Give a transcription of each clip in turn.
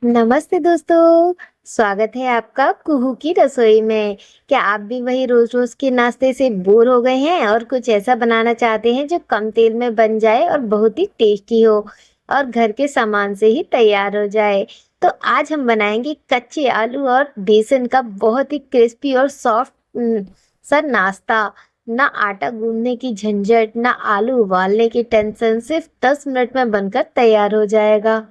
नमस्ते दोस्तों, स्वागत है आपका कुहू की रसोई में। क्या आप भी वही रोज-रोज के नाश्ते से बोर हो गए हैं और कुछ ऐसा बनाना चाहते हैं जो कम तेल में बन जाए और बहुत ही टेस्टी हो और घर के सामान से ही तैयार हो जाए? तो आज हम बनाएंगे कच्चे आलू और बेसन का बहुत ही क्रिस्पी और सॉफ्ट सा नाश्ता। ना आटा गूंदने की झंझट, ना आलू उबालने की टेंशन, सिर्फ 10 मिनट में बनकर तैयार हो जाएगा।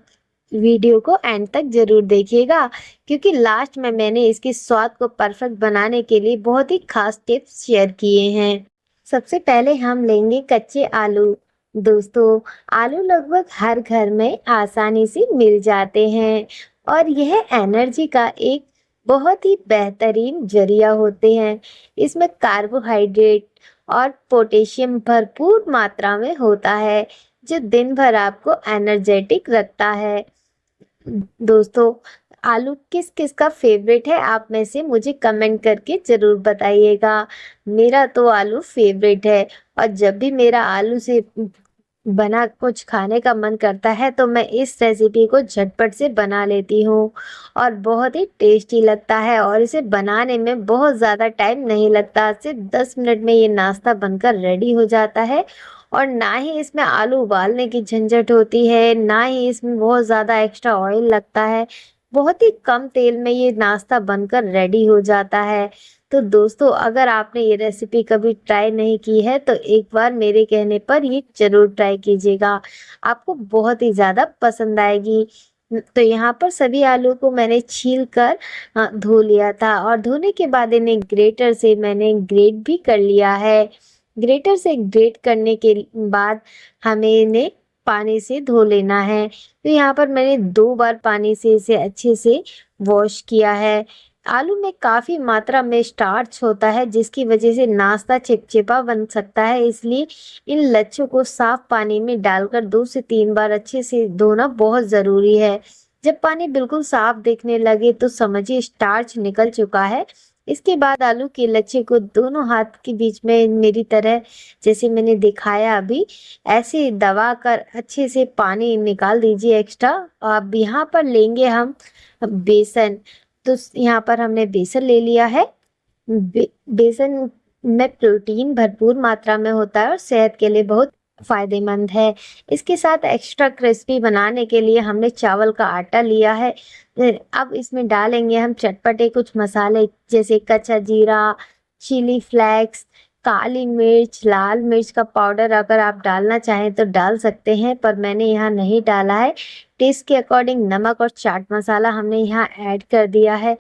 वीडियो को एंड तक जरूर देखिएगा क्योंकि लास्ट में मैंने इसके स्वाद को परफेक्ट बनाने के लिए बहुत ही खास टिप्स शेयर किए हैं। सबसे पहले हम लेंगे कच्चे आलू। दोस्तों, आलू लगभग हर घर में आसानी से मिल जाते हैं और यह एनर्जी का एक बहुत ही बेहतरीन जरिया होते हैं। इसमें कार्बोहाइड्रेट और पोटेशियम भरपूर मात्रा में होता है जो दिन भर आपको एनर्जेटिक रखता है। दोस्तों, आलू किस किस का फेवरेट है आप में से मुझे कमेंट करके जरूर बताइएगा। मेरा तो आलू फेवरेट है और जब भी मेरा आलू से बना कुछ खाने का मन करता है तो मैं इस रेसिपी को झटपट से बना लेती हूँ और बहुत ही टेस्टी लगता है और इसे बनाने में बहुत ज़्यादा टाइम नहीं लगता। सिर्फ 10 मिनट में ये नाश्ता बनकर रेडी हो जाता है और ना ही इसमें आलू उबालने की झंझट होती है, ना ही इसमें बहुत ज़्यादा एक्स्ट्रा ऑयल लगता है। बहुत ही कम तेल में ये नाश्ता बनकर रेडी हो जाता है। तो दोस्तों, अगर आपने ये रेसिपी कभी ट्राई नहीं की है तो एक बार मेरे कहने पर ये ज़रूर ट्राई कीजिएगा। आपको बहुत ही ज़्यादा पसंद आएगी। तो यहाँ पर सभी आलू को मैंने छील कर धो लिया था और धोने के बाद इन्हें ग्रेटर से मैंने ग्रेट भी कर लिया है। ग्रेटर से ग्रेट करने के बाद हमें इन्हें पानी से धो लेना है। तो यहाँ पर मैंने 2 बार पानी से इसे अच्छे से वॉश किया है। आलू में काफ़ी मात्रा में स्टार्च होता है जिसकी वजह से नाश्ता चिपचिपा बन सकता है, इसलिए इन लच्छों को साफ पानी में डालकर 2 से 3 बार अच्छे से धोना बहुत ज़रूरी है। जब पानी बिल्कुल साफ दिखने लगे तो समझिए स्टार्च निकल चुका है। इसके बाद आलू के लच्छे को दोनों हाथ के बीच में मेरी तरह, जैसे मैंने दिखाया अभी, ऐसे दबा कर अच्छे से पानी निकाल दीजिए एक्स्ट्रा। अब यहाँ पर लेंगे हम बेसन। तो यहाँ पर हमने बेसन ले लिया है। बेसन में प्रोटीन भरपूर मात्रा में होता है और सेहत के लिए बहुत फायदेमंद है। इसके साथ एक्स्ट्रा क्रिस्पी बनाने के लिए हमने चावल का आटा लिया है। अब इसमें डालेंगे हम चटपटे कुछ मसाले जैसे कच्चा जीरा, चिली फ्लेक्स, काली मिर्च, लाल मिर्च का पाउडर अगर आप डालना चाहें तो डाल सकते हैं, पर मैंने यहाँ नहीं डाला है। टेस्ट के अकॉर्डिंग नमक और चाट मसाला हमने यहाँ ऐड कर दिया है।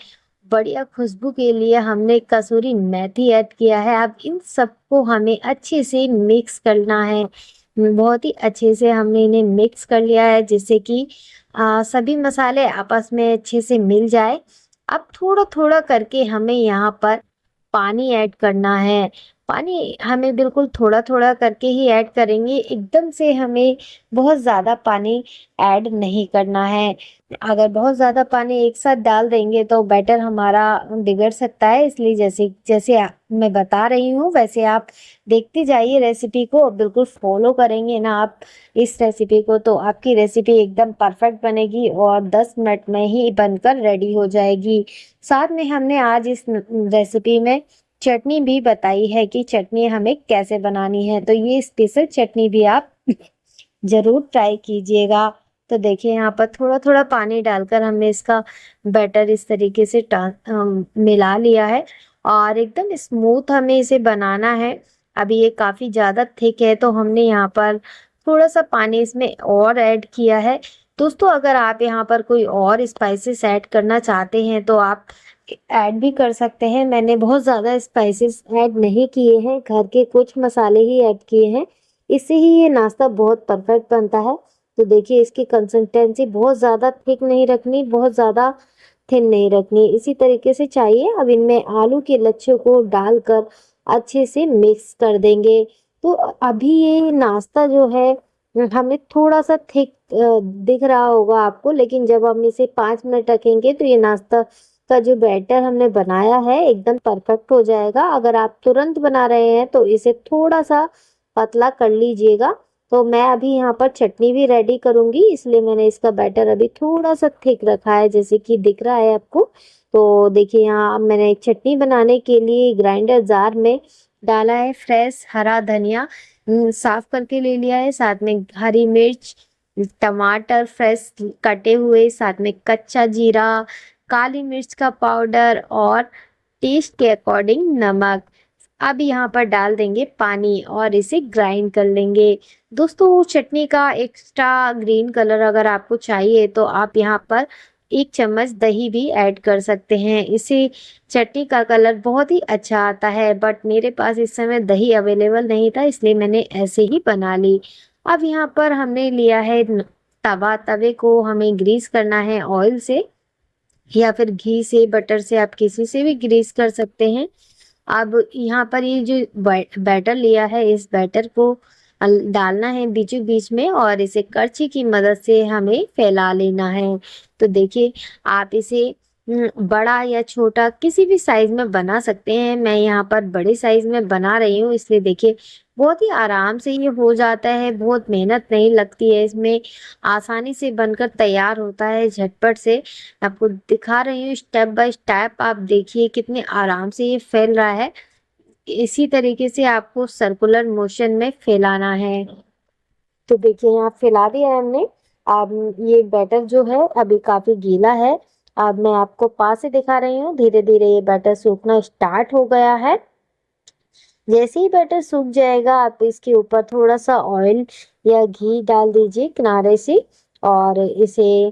बढ़िया खुशबू के लिए हमने कसूरी मेथी ऐड किया है। अब इन सबको हमें अच्छे से मिक्स करना है। बहुत ही अच्छे से हमने इन्हें मिक्स कर लिया है जिससे कि सभी मसाले आपस में अच्छे से मिल जाए। अब थोड़ा थोड़ा करके हमें यहाँ पर पानी ऐड करना है। पानी हमें बिल्कुल थोड़ा थोड़ा करके ही ऐड करेंगे, एकदम से हमें बहुत ज़्यादा पानी ऐड नहीं करना है। अगर बहुत ज़्यादा पानी एक साथ डाल देंगे तो बैटर हमारा बिगड़ सकता है, इसलिए जैसे जैसे मैं बता रही हूँ वैसे आप देखते जाइए रेसिपी को, बिल्कुल फॉलो करेंगे ना आप इस रेसिपी को तो आपकी रेसिपी एकदम परफेक्ट बनेगी और 10 मिनट में ही बनकर रेडी हो जाएगी। साथ में हमने आज इस रेसिपी में चटनी भी बताई है कि चटनी हमें कैसे बनानी है, तो ये स्पेशल चटनी भी आप ज़रूर ट्राई कीजिएगा। तो देखिए यहाँ पर थोड़ा-थोड़ा पानी डालकर हमने इसका बैटर इस तरीके से मिला लिया है और एकदम स्मूथ हमें इसे बनाना है। अभी ये काफ़ी ज़्यादा थिक है तो हमने यहाँ पर थोड़ा-सा पानी इसमें और ऐड किया है। दोस्तों, अगर आप यहाँ पर कोई और स्पाइसेस ऐड करना चाहते हैं तो आप ऐड भी कर सकते हैं। मैंने बहुत ज़्यादा स्पाइसेस ऐड नहीं किए हैं, घर के कुछ मसाले ही ऐड किए हैं। इससे ही ये नाश्ता बहुत परफेक्ट बनता है। तो देखिए इसकी कंसिस्टेंसी बहुत ज़्यादा थिक नहीं रखनी, बहुत ज़्यादा थिन नहीं रखनी, इसी तरीके से चाहिए। अब इनमें आलू के लच्छों को डालकर अच्छे से मिक्स कर देंगे। तो अभी ये नाश्ता जो है हमें थोड़ा-सा थिक दिख रहा होगा आपको, लेकिन जब हम इसे 5 मिनट रखेंगे तो ये नाश्ता का जो बैटर हमने बनाया है एकदम परफेक्ट हो जाएगा। अगर आप तुरंत बना रहे हैं तो इसे थोड़ा-सा पतला कर लीजिएगा तो मैं अभी यहाँ पर चटनी भी रेडी करूंगी, इसलिए मैंने इसका बैटर अभी थोड़ा सा थिक रखा है, जैसे कि दिख रहा है आपको। तो देखिए यहाँ अब मैंने एक चटनी बनाने के लिए ग्राइंडर जार में डाला है फ्रेश हरा धनिया, साफ करके ले लिया है, साथ में हरी मिर्च, टमाटर फ्रेश कटे हुए, साथ में कच्चा जीरा, काली मिर्च का पाउडर और टेस्ट के अकॉर्डिंग नमक। अब यहाँ पर डाल देंगे पानी और इसे ग्राइंड कर लेंगे। दोस्तों चटनी का एक्स्ट्रा ग्रीन कलर अगर आपको चाहिए तो आप यहाँ पर 1 चम्मच दही भी ऐड कर सकते हैं, इससे चटनी का कलर बहुत ही अच्छा आता है। बट मेरे पास इस समय दही अवेलेबल नहीं था, इसलिए मैंने ऐसे ही बना ली। अब यहाँ पर हमने लिया है तवा, तवे को हमें ग्रीस करना है ऑयल से या फिर घी से, बटर से, आप किसी से भी ग्रीस कर सकते हैं। अब यहाँ पर ये जो बैटर लिया है, इस बैटर को डालना है बीचों बीच में और इसे करछी की मदद से हमें फैला लेना है। तो देखिए आप इसे बड़ा या छोटा किसी भी साइज में बना सकते हैं। मैं यहाँ पर बड़े साइज में बना रही हूँ, इसलिए देखिए बहुत ही आराम से ये हो जाता है, बहुत मेहनत नहीं लगती है इसमें, आसानी से बनकर तैयार होता है झटपट से। आपको दिखा रही हूँ स्टेप बाय स्टेप, आप देखिए कितने आराम से ये फैल रहा है। इसी तरीके से आपको सर्कुलर मोशन में फैलाना है। तो देखिए यहाँ फैला दिया है हमने। अब ये बैटर जो है अभी काफी गीला है। अब मैं आपको पास से दिखा रही हूँ, धीरे धीरे ये बैटर सूखना स्टार्ट हो गया है। जैसे ही बैटर सूख जाएगा आप इसके ऊपर थोड़ा सा ऑयल या घी डाल दीजिए किनारे से और इसे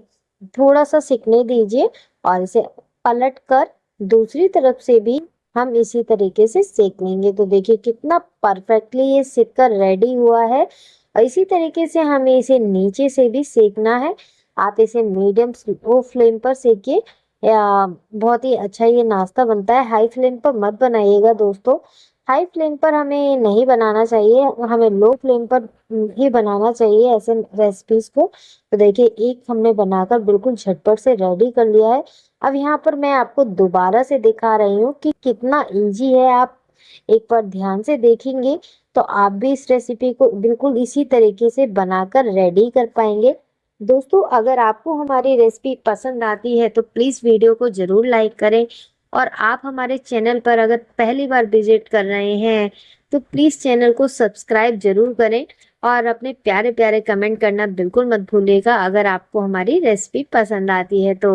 थोड़ा सा सिकने दीजिए और इसे पलट कर दूसरी तरफ से भी हम इसी तरीके से सेक लेंगे। तो देखिए कितना परफेक्टली ये सिक कर रेडी हुआ है। और इसी तरीके से हमें इसे नीचे से भी सेकना है। आप इसे मीडियम स्लो फ्लेम पर सेकिए, बहुत ही अच्छा ये नाश्ता बनता है। हाई फ्लेम पर मत बनाइएगा दोस्तों, हाई फ्लेम पर हमें नहीं बनाना चाहिए, हमें लो फ्लेम पर ही बनाना चाहिए ऐसे रेसिपीज को। तो देखिए एक हमने बनाकर बिल्कुल झटपट से रेडी कर लिया है। अब यहाँ पर मैं आपको दोबारा से दिखा रही हूँ कि कितना इजी है। आप एक बार ध्यान से देखेंगे तो आप भी इस रेसिपी को बिल्कुल इसी तरीके से बनाकर रेडी कर पाएंगे। दोस्तों अगर आपको हमारी रेसिपी पसंद आती है तो प्लीज वीडियो को जरूर लाइक करें और आप हमारे चैनल पर अगर पहली बार विजिट कर रहे हैं तो प्लीज चैनल को सब्सक्राइब जरूर करें और अपने प्यारे प्यारे कमेंट करना बिल्कुल मत भूलिएगा अगर आपको हमारी रेसिपी पसंद आती है तो।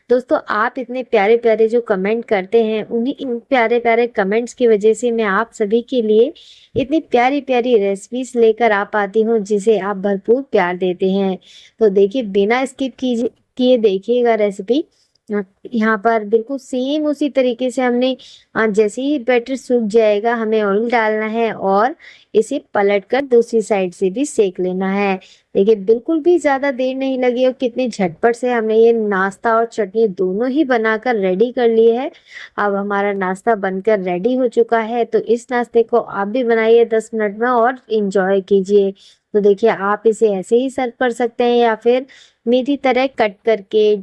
दोस्तों आप इतने प्यारे प्यारे जो कमेंट करते हैं, उन्हीं इन प्यारे प्यारे कमेंट्स की वजह से मैं आप सभी के लिए इतनी प्यारी प्यारी रेसिपीज लेकर आ पाती हूँ जिसे आप भरपूर प्यार देते हैं। तो देखिए बिना स्किप किए देखिएगा रेसिपी। यहाँ पर बिल्कुल सेम उसी तरीके से हमने जैसे ही बैटर सूख जाएगा हमें ऑयल डालना है और इसे पलटकर दूसरी साइड से भी सेक लेना है। देखिए बिल्कुल भी ज्यादा देर नहीं लगी और कितनी झटपट से हमने ये नाश्ता और चटनी दोनों ही बनाकर रेडी कर लिए है। अब हमारा नाश्ता बनकर रेडी हो चुका है, तो इस नाश्ते को आप भी बनाइए 10 मिनट में और इंजॉय कीजिए। तो देखिए आप इसे ऐसे ही सर्व कर सकते हैं या फिर मेरी तरह कट करके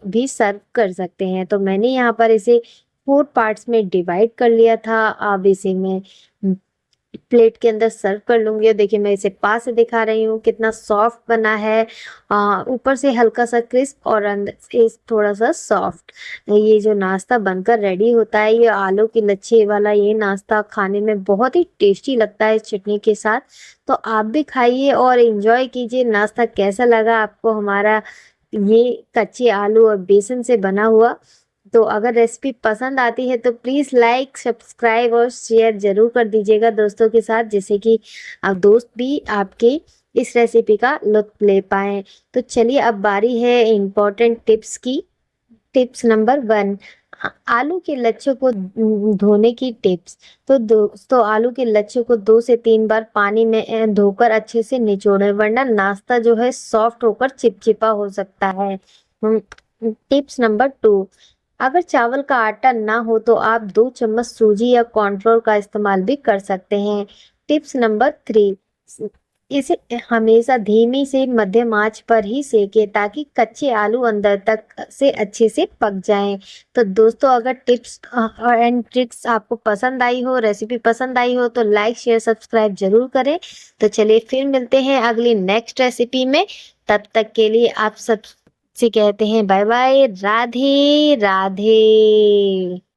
भी सर्व कर सकते हैं। तो मैंने यहाँ पर इसे 4 पार्ट्स में डिवाइड कर लिया था। अब इसे मैं प्लेट के अंदर सर्व कर लूंगी और देखिए मैं इसे पास से दिखा रही हूँ कितना सॉफ्ट बना है, ऊपर से हल्का सा क्रिस्प और अंदर से थोड़ा सा सॉफ्ट। ये जो नाश्ता बनकर रेडी होता है, ये आलू की लच्छे वाला ये नाश्ता खाने में बहुत ही टेस्टी लगता है चटनी के साथ। तो आप भी खाइए और एंजॉय कीजिए। नाश्ता कैसा लगा आपको हमारा ये कच्चे आलू और बेसन से बना हुआ? तो अगर रेसिपी पसंद आती है तो प्लीज लाइक, सब्सक्राइब और शेयर जरूर कर दीजिएगा दोस्तों के साथ, जिससे कि आप दोस्त भी आपके इस रेसिपी का लुत्फ ले पाए। तो चलिए अब बारी है इम्पोर्टेंट टिप्स की। टिप्स नंबर 1, आलू के लच्छों को धोने की टिप्स। तो दोस्तों आलू के लच्छों को 2 से 3 बार पानी में धोकर अच्छे से निचोड़ें, वरना नाश्ता जो है सॉफ्ट होकर चिपचिपा हो सकता है। टिप्स नंबर 2, अगर चावल का आटा ना हो तो आप 2 चम्मच सूजी या कॉर्नफ्लोर का इस्तेमाल भी कर सकते हैं। टिप्स नंबर 3, इसे हमेशा धीमी से मध्यम आंच पर ही सेकें ताकि कच्चे आलू अंदर तक से अच्छे से पक जाएं। तो दोस्तों, अगर टिप्स एंड ट्रिक्स आपको पसंद आई हो, रेसिपी पसंद आई हो, तो लाइक शेयर सब्सक्राइब जरूर करें। तो चलिए फिर मिलते हैं अगली नेक्स्ट रेसिपी में। तब तक के लिए आप सब से कहते हैं बाय बाय, राधे राधे।